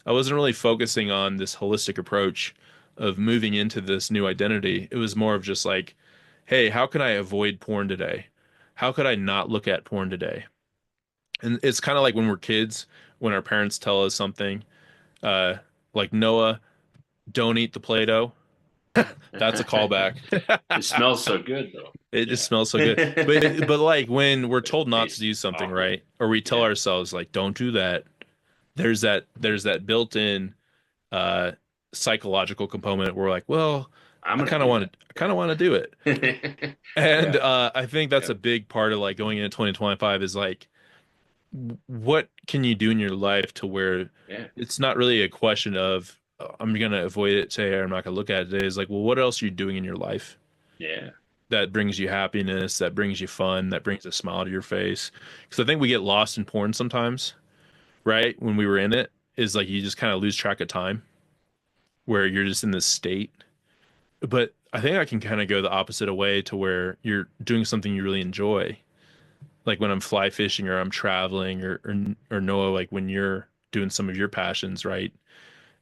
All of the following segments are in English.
I wasn't really focusing on this holistic approach of moving into this new identity. It was more of just like, hey, how can I avoid porn today? How could I not look at porn today? And it's kind of like when we're kids, when our parents tell us something, uh, like Noah, don't eat the Play-Doh. That's a callback. It smells so good though. It just Yeah. smells so good. But like when we're told It not to tastes do something, awful. right? Or we tell Yeah. ourselves like, don't do that. There's that built-in uh psychological component where we're like, well, I'm I gonna kind of do want that. to I kind of want to do it. Yeah. And Yeah. I think that's Yeah. a big part of like going into 2025 is like what can you do in your life to where Yeah. it's not really a question of I'm gonna avoid it today or I'm not gonna look at it today. It's like, well, what else are you doing in your life Yeah. that brings you happiness, that brings you fun, that brings a smile to your face? Because I think we get lost in porn sometimes, right? When we were in it, is like you just kind of lose track of time where you're just in this state. But I think I can kind of go the opposite way to where you're doing something you really enjoy. Like when I'm fly fishing or I'm traveling or Noah, like when you're doing some of your passions, right?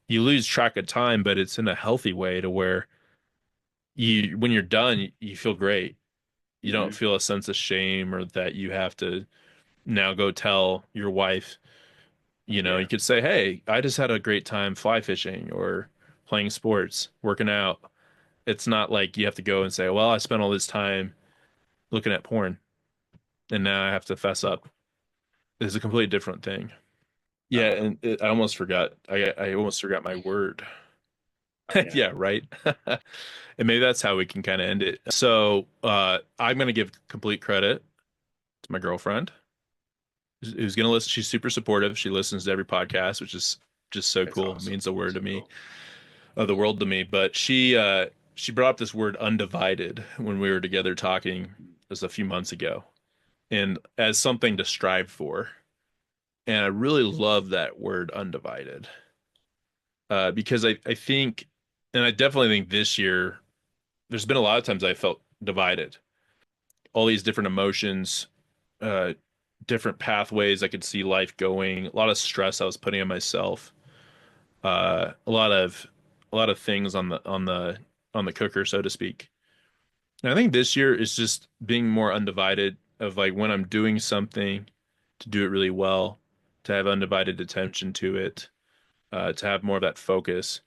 You lose track of time, but it's in a healthy way to where you when you're done, you feel great. You don't Hmm. feel a sense of shame or that you have to now go tell your wife, you Yeah. could say, "Hey, I just had a great time fly fishing or playing sports, working out." It's not like you have to go and say, "Well, I spent all this time looking at porn and now I have to fess up." It's a completely different thing. Yeah, Uh, and I almost forgot. I almost forgot my word. yeah. Yeah, right. And maybe that's how we can kind of end it. So, I'm gonna give complete credit to my girlfriend who's gonna listen. She's super supportive. She listens to every podcast, which is just so That's cool. It awesome. means the word So to me, cool. the world to me. But she brought up this word undivided when we were together talking just a few months ago, and as something to strive for. And I really love that word undivided. Because I think, and I definitely think this year, there's been a lot of times I felt divided. All these different emotions, uh, different pathways I could see life going, a lot of stress I was putting on myself, a lot of things on the cooker, so to speak. And I think this year is just being more undivided of like when I'm doing something to do it really well, to have undivided attention to it, to have more of that focus.